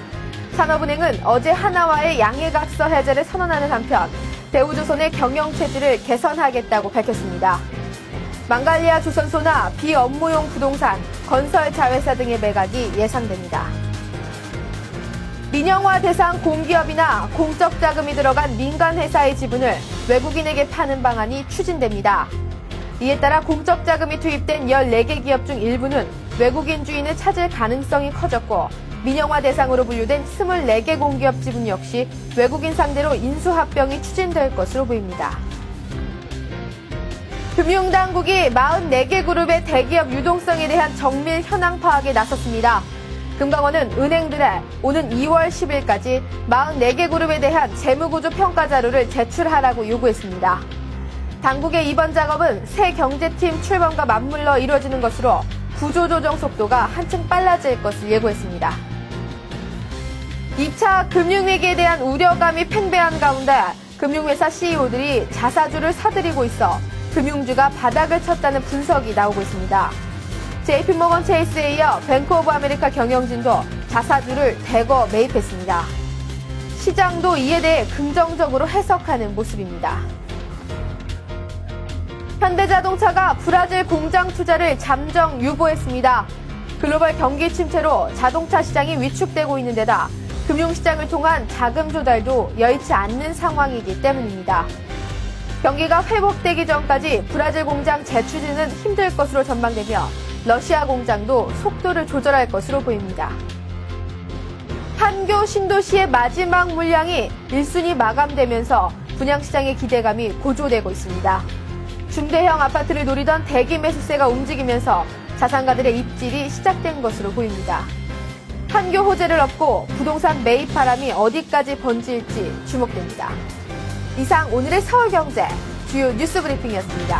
산업은행은 어제 하나와의 양해각서 해제를 선언하는 한편 대우조선의 경영체질을 개선하겠다고 밝혔습니다. 망갈리아 조선소나 비업무용 부동산, 건설 자회사 등의 매각이 예상됩니다. 민영화 대상 공기업이나 공적 자금이 들어간 민간 회사의 지분을 외국인에게 파는 방안이 추진됩니다. 이에 따라 공적 자금이 투입된 14개 기업 중 일부는 외국인 주인을 찾을 가능성이 커졌고, 민영화 대상으로 분류된 24개 공기업 지분 역시 외국인 상대로 인수합병이 추진될 것으로 보입니다. 금융당국이 44개 그룹의 대기업 유동성에 대한 정밀 현황 파악에 나섰습니다. 금감원은 은행들에 오는 2월 10일까지 44개 그룹에 대한 재무구조 평가 자료를 제출하라고 요구했습니다. 당국의 이번 작업은 새 경제팀 출범과 맞물러 이루어지는 것으로 구조조정 속도가 한층 빨라질 것을 예고했습니다. 2차 금융위기에 대한 우려감이 팽배한 가운데 금융회사 CEO들이 자사주를 사들이고 있어 금융주가 바닥을 쳤다는 분석이 나오고 있습니다. JP모건 체이스에 이어 뱅크 오브 아메리카 경영진도 자사주를 대거 매입했습니다. 시장도 이에 대해 긍정적으로 해석하는 모습입니다. 현대자동차가 브라질 공장 투자를 잠정 유보했습니다. 글로벌 경기 침체로 자동차 시장이 위축되고 있는 데다 금융시장을 통한 자금 조달도 여의치 않는 상황이기 때문입니다. 경기가 회복되기 전까지 브라질 공장 재추진은 힘들 것으로 전망되며 러시아 공장도 속도를 조절할 것으로 보입니다. 판교 신도시의 마지막 물량이 1순위 마감되면서 분양시장의 기대감이 고조되고 있습니다. 중대형 아파트를 노리던 대기 매수세가 움직이면서 자산가들의 입질이 시작된 것으로 보입니다. 판교 호재를 얻고 부동산 매입 바람이 어디까지 번질지 주목됩니다. 이상 오늘의 서울경제 주요 뉴스 브리핑이었습니다.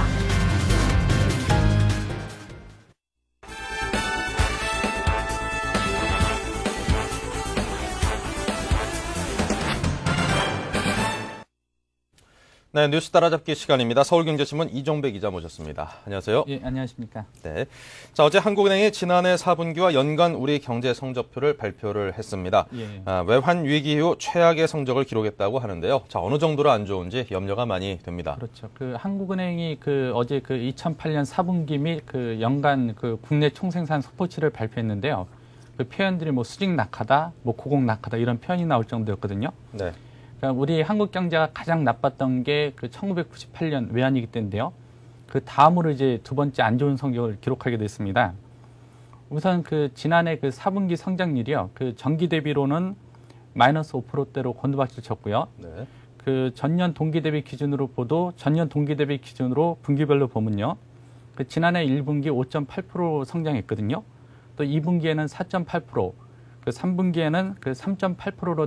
네, 뉴스 따라잡기 시간입니다. 서울경제신문 이종배 기자 모셨습니다. 안녕하세요. 예, 안녕하십니까. 네. 자, 어제 한국은행이 지난해 4분기와 연간 우리 경제 성적표를 발표를 했습니다. 예. 외환 위기 이후 최악의 성적을 기록했다고 하는데요. 자, 어느 정도로 안 좋은지 염려가 많이 됩니다. 그렇죠. 한국은행이 어제 2008년 4분기 및 연간 국내 총생산 속보치를 발표했는데요. 표현들이 수직 낙하다, 고공 낙하다 이런 표현이 나올 정도였거든요. 네. 우리 한국 경제가 가장 나빴던 게 1998년 외환위기 때인데요. 다음으로 이제 두 번째 안 좋은 성적을 기록하게 됐습니다. 우선 지난해 4분기 성장률이요. 전기 대비로는 마이너스 5%대로 곤두박질 쳤고요. 네. 전년 동기 대비 기준으로 전년 동기 대비 기준으로 분기별로 보면요. 지난해 1분기 5.8% 성장했거든요. 또 2분기에는 4.8%, 3분기에는 3.8%로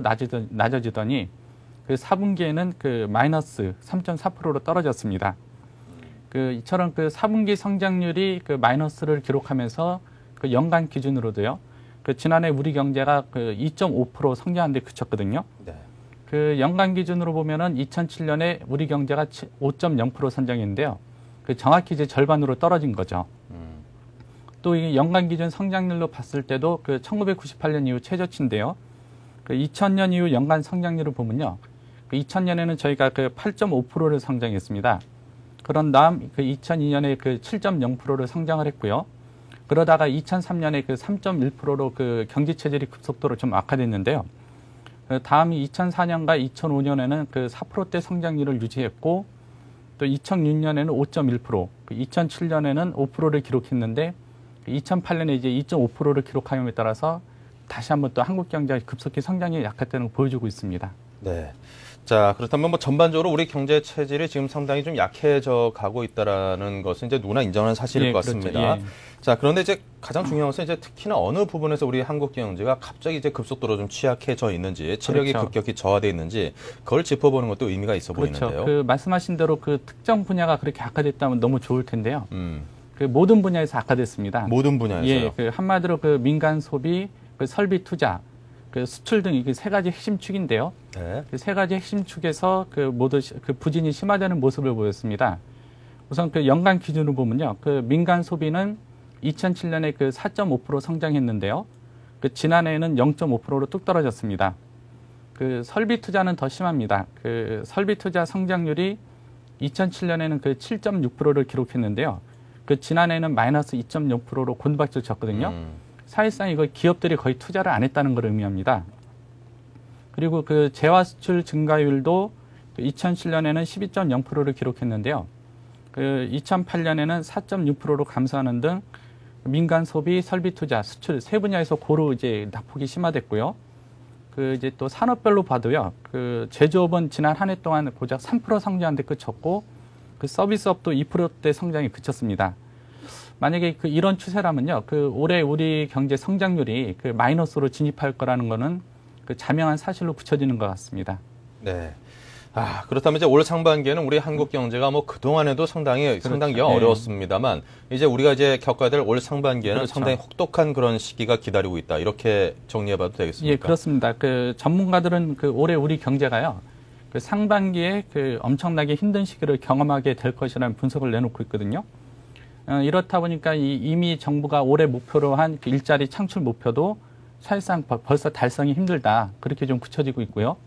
낮아지더니 4분기에는 마이너스 3.4%로 떨어졌습니다. 이처럼 4분기 성장률이 마이너스를 기록하면서 연간 기준으로도요. 지난해 우리 경제가 2.5% 성장한 데 그쳤거든요. 네. 연간 기준으로 보면은 2007년에 우리 경제가 5.0% 성장했는데요. 정확히 이제 절반으로 떨어진 거죠. 또 이 연간 기준 성장률로 봤을 때도 1998년 이후 최저치인데요. 2000년 이후 연간 성장률을 보면요. 2000년에는 저희가 8.5%를 성장했습니다. 그런 다음 2002년에 7.0%를 성장을 했고요. 그러다가 2003년에 3.1%로 경제 체질이 급속도로 좀 악화됐는데요. 다음이 2004년과 2005년에는 4%대 성장률을 유지했고, 또 2006년에는 5.1%, 2007년에는 5%를 기록했는데, 2008년에 이제 2.5%를 기록함에 따라서 다시 한번 또 한국 경제가 급속히 성장이 약했다는 걸 보여주고 있습니다. 네. 자, 그렇다면 뭐 전반적으로 우리 경제 체질이 지금 상당히 좀 약해져 가고 있다라는 것은 이제 누구나 인정하는 사실일 것 같습니다. 그렇죠. 예. 자, 그런데 이제 가장 중요한 것은 이제 특히나 어느 부분에서 우리 한국 경제가 갑자기 이제 급속도로 좀 취약해져 있는지, 체력이 그렇죠. 급격히 저하되어 있는지, 그걸 짚어보는 것도 의미가 있어 그렇죠. 보이는데요. 그 말씀하신 대로 그 특정 분야가 그렇게 악화됐다면 너무 좋을 텐데요. 그 모든 분야에서 악화됐습니다. 모든 분야에서요. 예, 그 한마디로 그 민간 소비, 그 설비 투자, 그 수출 등 이게 세 가지 핵심 축인데요. 네. 그 세 가지 핵심 축에서 그 모두 그 부진이 심화되는 모습을 보였습니다. 우선 그 연간 기준으로 보면요, 그 민간 소비는 2007년에 그 4.5% 성장했는데요. 그 지난해에는 0.5%로 뚝 떨어졌습니다. 그 설비 투자는 더 심합니다. 그 설비 투자 성장률이 2007년에는 그 7.6%를 기록했는데요. 그 지난해에는 마이너스 2.0%로 곤박질 쳤거든요. 사실상 이거 기업들이 거의 투자를 안 했다는 걸 의미합니다. 그리고 그 재화 수출 증가율도 2007년에는 12.0%를 기록했는데요. 그 2008년에는 4.6%로 감소하는 등 민간 소비, 설비 투자, 수출 세 분야에서 고루 이제 낙폭이 심화됐고요. 그 이제 또 산업별로 봐도요. 그 제조업은 지난 한 해 동안 고작 3% 성장한 데 그쳤고 그 서비스업도 2%대 성장이 그쳤습니다. 만약에 그 이런 추세라면요, 그 올해 우리 경제 성장률이 그 마이너스로 진입할 거라는 거는 그 자명한 사실로 붙여지는 것 같습니다. 네. 아, 그렇다면 이제 올 상반기에는 우리 한국 경제가 뭐 그동안에도 상당히 그렇죠. 어려웠습니다만 이제 우리가 이제 겪어야 될 올 상반기에는 그렇죠. 상당히 혹독한 그런 시기가 기다리고 있다. 이렇게 정리해봐도 되겠습니까? 예, 그렇습니다. 그 전문가들은 그 올해 우리 경제가요, 그 상반기에 그 엄청나게 힘든 시기를 경험하게 될 것이라는 분석을 내놓고 있거든요. 이렇다 보니까 이미 정부가 올해 목표로 한 그 일자리 창출 목표도 사실상 벌써 달성이 힘들다. 그렇게 좀 굳혀지고 있고요.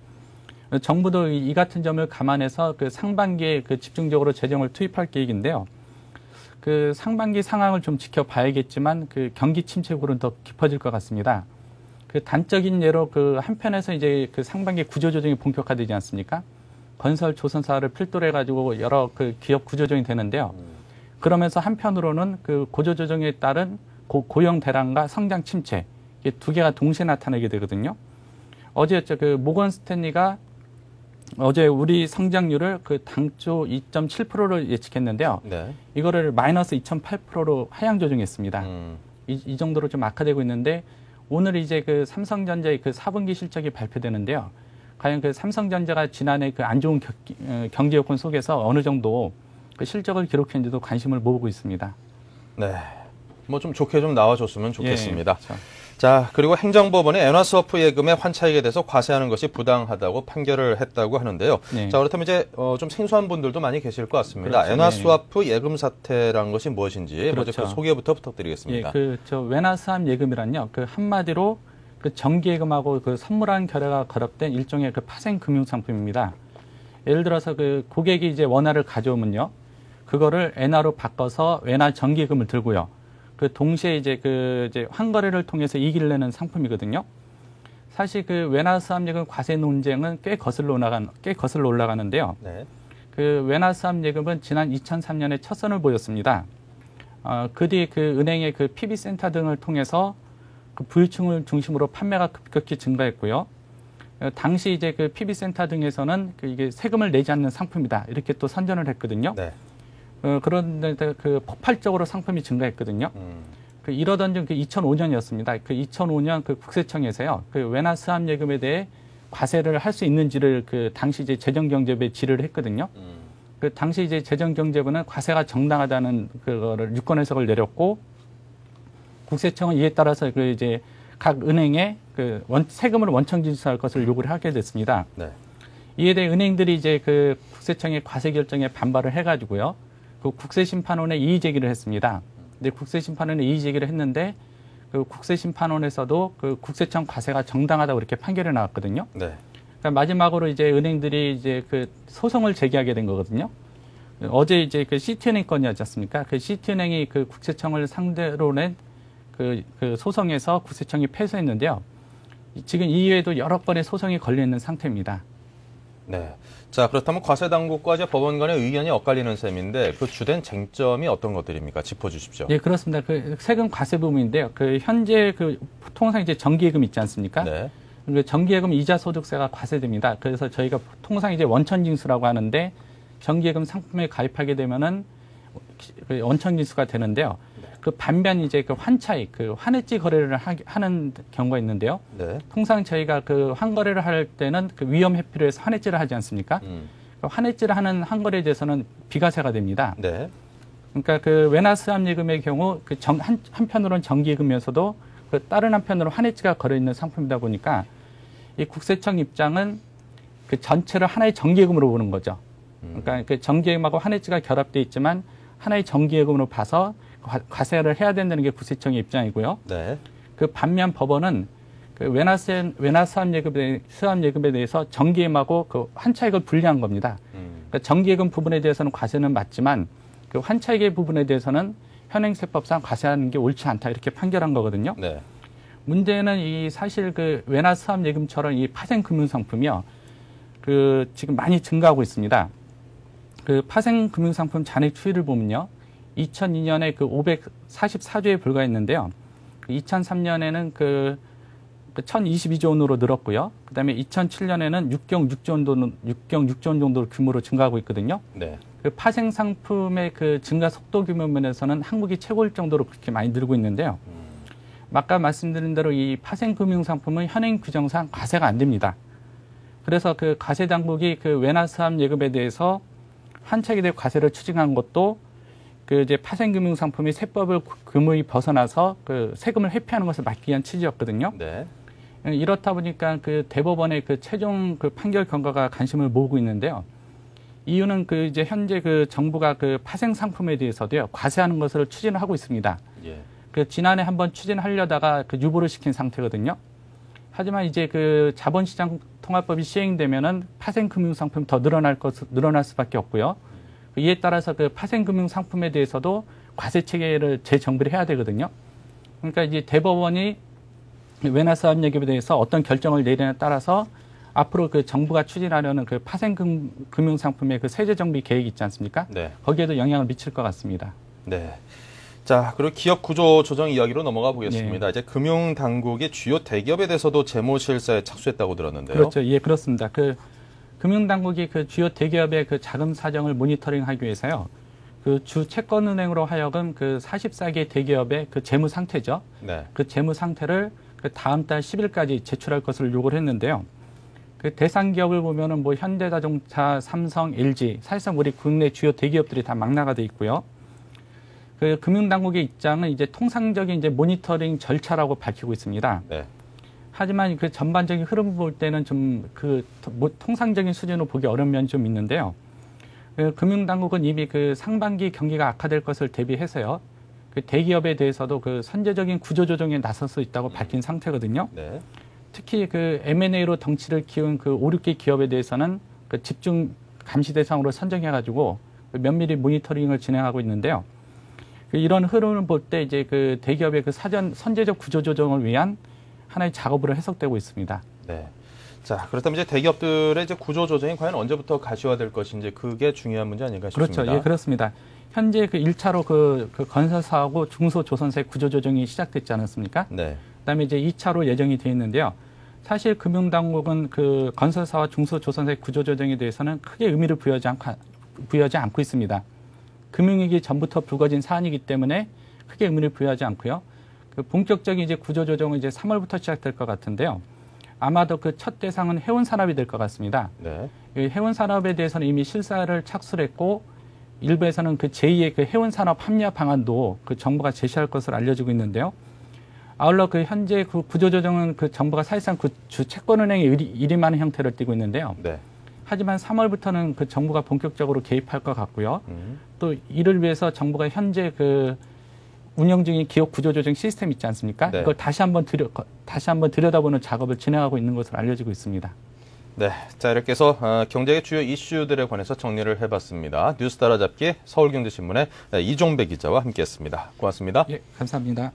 정부도 이 같은 점을 감안해서 그 상반기에 그 집중적으로 재정을 투입할 계획인데요. 그 상반기 상황을 좀 지켜봐야겠지만 그 경기 침체굴은 더 깊어질 것 같습니다. 그 단적인 예로 그 한편에서 이제 그 상반기 구조조정이 본격화되지 않습니까? 건설 조선사를 필두로 해가지고 여러 그 기업 구조조정이 되는데요. 그러면서 한편으로는 그 구조조정에 따른 고용 대란과 성장 침체, 이게 두 개가 동시에 나타나게 되거든요. 어제였죠. 그 모건 스탠리가 어제 우리 성장률을 그 당초 2.7%를 예측했는데요. 네. 이거를 마이너스 2.8%로 하향 조정했습니다. 이 정도로 좀 악화되고 있는데 오늘 이제 그 삼성전자의 그 4분기 실적이 발표되는데요. 과연 그 삼성전자가 지난해 그 안 좋은 경제 여건 속에서 어느 정도 그 실적을 기록했는지도 관심을 모으고 있습니다. 네. 뭐 좀 좋게 좀 나와줬으면 좋겠습니다. 예, 그렇죠. 자, 그리고 행정법원이 엔화스와프 예금의 환차익에 대해서 과세하는 것이 부당하다고 판결을 했다고 하는데요. 네. 자, 그렇다면 이제 좀 생소한 분들도 많이 계실 것 같습니다. 그렇죠. 엔화스와프 예금 사태라는 것이 무엇인지 먼저 그렇죠. 그 소개부터 부탁드리겠습니다. 예, 저 외나수합 예금이란요. 그 한마디로 그 정기예금하고 그 선물한 결례가 결합된 일종의 그 파생 금융 상품입니다. 예를 들어서 그 고객이 이제 원화를 가져오면요, 그거를 엔화로 바꿔서 외나 정기예금을 들고요. 그 동시에 이제 환거래를 통해서 이익을 내는 상품이거든요. 사실 그 외나수합예금 과세 논쟁은 꽤 거슬러 올라가는데요. 네. 그 외나수합예금은 지난 2003년에 첫 선을 보였습니다. 그 뒤에 그 은행의 그 PB센터 등을 통해서 그 부유층을 중심으로 판매가 급격히 증가했고요. 당시 이제 그 PB센터 등에서는 이게 세금을 내지 않는 상품이다. 이렇게 또 선전을 했거든요. 네. 그런데 그 폭발적으로 상품이 증가했거든요. 이러던 중 그 2005년이었습니다. 그 2005년 그 국세청에서요, 그 외나수합예금에 대해 과세를 할 수 있는지를 그 당시 이제 재정경제부에 질의를 했거든요. 그 당시 이제 재정경제부는 과세가 정당하다는 그거를 유권 해석을 내렸고, 국세청은 이에 따라서 그 이제 각 은행에 그 세금을 원천 징수할 것을 요구를 하게 됐습니다. 네. 이에 대해 은행들이 이제 그 국세청의 과세 결정에 반발을 해가지고요, 그 국세심판원에 이의 제기를 했습니다. 근데 국세심판원에 이의 제기를 했는데 그 국세심판원에서도 그 국세청 과세가 정당하다고 이렇게 판결이 나왔거든요. 네. 그러니까 마지막으로 이제 은행들이 이제 그 소송을 제기하게 된 거거든요. 어제 이제 그 시티은행 건이었지 않습니까? 그 시티은행이 그 국세청을 상대로 낸 그 소송에서 국세청이 패소했는데요. 지금 이외에도 여러 건의 소송이 걸려 있는 상태입니다. 네. 자, 그렇다면 과세 당국과 이제 법원 간의 의견이 엇갈리는 셈인데 그 주된 쟁점이 어떤 것들입니까? 짚어주십시오. 예, 그렇습니다. 그 세금 과세 부분인데요. 그 현재 그 통상 이제 정기예금 있지 않습니까? 네. 그리고 정기예금 이자 소득세가 과세됩니다. 그래서 저희가 통상 이제 원천징수라고 하는데 정기예금 상품에 가입하게 되면은 원천징수가 되는데요. 그 반면 이제 그 환차익, 그 환해지 거래를 하는 경우가 있는데요. 네. 통상 저희가 그 환거래를 할 때는 그 위험 회피를 해서 환해지를 하지 않습니까? 환해지를 하는 환거래에 대해서는 비과세가 됩니다. 네. 그러니까 그 외나수합예금의 경우 그 한편으로는 정기예금이면서도 그 다른 한편으로 환해지가 걸려 있는 상품이다 보니까 이 국세청 입장은 그 전체를 하나의 정기예금으로 보는 거죠. 그러니까 그 정기예금하고 환해지가 결합돼 있지만 하나의 정기예금으로 봐서 과세를 해야 된다는 게 국세청의 입장이고요. 네. 그 반면 법원은 그 외나수합예금에 대해서 정기예금하고 그 환차익을 분리한 겁니다. 그러니까 정기예금 부분에 대해서는 과세는 맞지만 그 환차익의 부분에 대해서는 현행세법상 과세하는 게 옳지 않다 이렇게 판결한 거거든요. 네. 문제는 이 사실 그 외나수합예금처럼 이 파생금융상품이요. 그 지금 많이 증가하고 있습니다. 그 파생금융상품 잔액 추이를 보면요. 2002년에 그 544조에 불과했는데요. 2003년에는 그 1022조 원으로 늘었고요. 그다음에 2007년에는 6경 6조 원 정도 규모로 증가하고 있거든요. 네. 그 파생 상품의 그 증가 속도 규모 면에서는 한국이 최고일 정도로 그렇게 많이 늘고 있는데요. 아까 말씀드린 대로 이 파생 금융 상품은 현행 규정상 과세가 안 됩니다. 그래서 그 과세 당국이 그 외나수합 예금에 대해서 환차익에 대해 과세를 추진한 것도 그 이제 파생 금융 상품이 세법을 금의 벗어나서 그 세금을 회피하는 것을 막기 위한 취지였거든요. 네. 이렇다 보니까 그 대법원의 그 최종 그 판결 경과가 관심을 모으고 있는데요. 이유는 그 이제 현재 그 정부가 그 파생 상품에 대해서도요 과세하는 것을 추진을 하고 있습니다. 예. 그 지난해 한번 추진하려다가 그 유보를 시킨 상태거든요. 하지만 이제 그 자본시장 통합법이 시행되면은 파생 금융 상품 더 늘어날 수밖에 없고요. 이에 따라서 그 파생 금융 상품에 대해서도 과세 체계를 재정비를 해야 되거든요. 그러니까 이제 대법원이 외나수합 예금에 대해서 어떤 결정을 내리냐에 따라서 앞으로 그 정부가 추진하려는 그 파생 금융 상품의 그 세제 정비 계획이 있지 않습니까? 네. 거기에도 영향을 미칠 것 같습니다. 네. 자, 그리고 기업 구조 조정 이야기로 넘어가 보겠습니다. 네. 이제 금융 당국이 주요 대기업에 대해서도 재무 실사에 착수했다고 들었는데요. 그렇죠. 예, 그렇습니다. 그 금융 당국이 그 주요 대기업의 그 자금 사정을 모니터링하기 위해서요. 그 주 채권은행으로 하여금 그 44개 대기업의 그 재무 상태죠. 네. 그 재무 상태를 그 다음 달 10일까지 제출할 것을 요구를 했는데요. 그 대상 기업을 보면은 뭐 현대자동차, 삼성, LG, 사실상 우리 국내 주요 대기업들이 다 망라가 돼 있고요. 그 금융당국의 입장은 이제 통상적인 이제 모니터링 절차라고 밝히고 있습니다. 네. 하지만 그 전반적인 흐름 볼 때는 좀 그 통상적인 수준으로 보기 어려운 면이 좀 있는데요. 그 금융당국은 이미 그 상반기 경기가 악화될 것을 대비해서요. 그 대기업에 대해서도 그 선제적인 구조조정에 나설 수 있다고 밝힌 상태거든요. 네. 특히 그 M&A로 덩치를 키운 그 5, 6개 기업에 대해서는 그 집중 감시 대상으로 선정해가지고 면밀히 모니터링을 진행하고 있는데요. 이런 흐름을 볼 때 이제 그 대기업의 그 사전 선제적 구조조정을 위한 하나의 작업으로 해석되고 있습니다. 네. 자, 그렇다면 이제 대기업들의 이제 구조조정이 과연 언제부터 가시화될 것인지 그게 중요한 문제 아닌가 싶습니다. 그렇죠. 예, 그렇습니다. 현재 그 1차로 그 건설사하고 중소조선사의 구조조정이 시작됐지 않았습니까? 네. 그다음에 이제 2차로 예정이 되어 있는데요. 사실 금융당국은 그 건설사와 중소조선사의 구조조정에 대해서는 크게 의미를 부여하지 않고 있습니다. 금융위기 전부터 불거진 사안이기 때문에 크게 의미를 부여하지 않고요. 그 본격적인 이제 구조조정은 이제 3월부터 시작될 것 같은데요. 아마도 그 첫 대상은 해운산업이 될 것 같습니다. 네. 이 해운산업에 대해서는 이미 실사를 착수를 했고 일부에서는 그 제2의 그 해운산업 합리화 방안도 그 정부가 제시할 것으로 알려지고 있는데요. 아울러 그 현재 그 구조조정은 그 정부가 사실상 그 주 채권은행에 일임하는 형태를 띠고 있는데요. 네. 하지만 3월부터는 그 정부가 본격적으로 개입할 것 같고요. 또 이를 위해서 정부가 현재 그 운영 중인 기업 구조조정 시스템 있지 않습니까? 네. 이걸 다시 한번 들여다보는 작업을 진행하고 있는 것으로 알려지고 있습니다. 네. 자, 이렇게 해서 경제의 주요 이슈들에 관해서 정리를 해봤습니다. 뉴스 따라잡기 서울경제신문의 이종배 기자와 함께했습니다. 고맙습니다. 예, 감사합니다.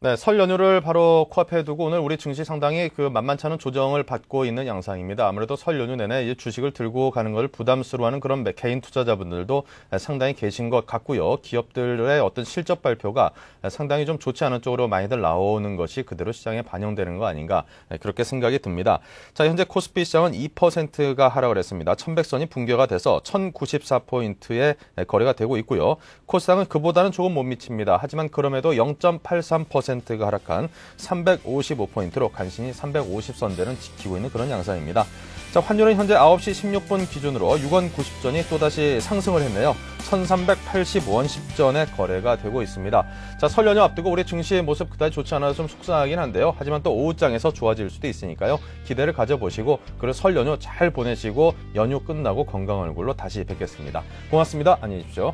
네, 설 연휴를 바로 코앞에 두고 오늘 우리 증시 상당히 만만치 않은 조정을 받고 있는 양상입니다. 아무래도 설 연휴 내내 이 주식을 들고 가는 걸 부담스러워하는 그런 개인 투자자분들도 상당히 계신 것 같고요. 기업들의 어떤 실적 발표가 상당히 좀 좋지 않은 쪽으로 많이들 나오는 것이 그대로 시장에 반영되는 거 아닌가 그렇게 생각이 듭니다. 자, 현재 코스피 시장은 2%가 하락을 했습니다. 1100선이 붕괴가 돼서 1094포인트에 거래가 되고 있고요. 코스닥은 그보다는 조금 못 미칩니다. 하지만 그럼에도 0.83%가 하락한 355포인트로 간신히 350선대는 지키고 있는 그런 양상입니다. 자, 환율은 현재 9시 16분 기준으로 6원 90전이 또다시 상승을 했네요. 1385원 10전에 거래가 되고 있습니다. 자, 설 연휴 앞두고 우리 증시의 모습 그다지 좋지 않아서 좀 속상하긴 한데요. 하지만 또 오후장에서 좋아질 수도 있으니까요. 기대를 가져보시고 그리고 설 연휴 잘 보내시고 연휴 끝나고 건강한 얼굴로 다시 뵙겠습니다. 고맙습니다. 안녕히 계십시오.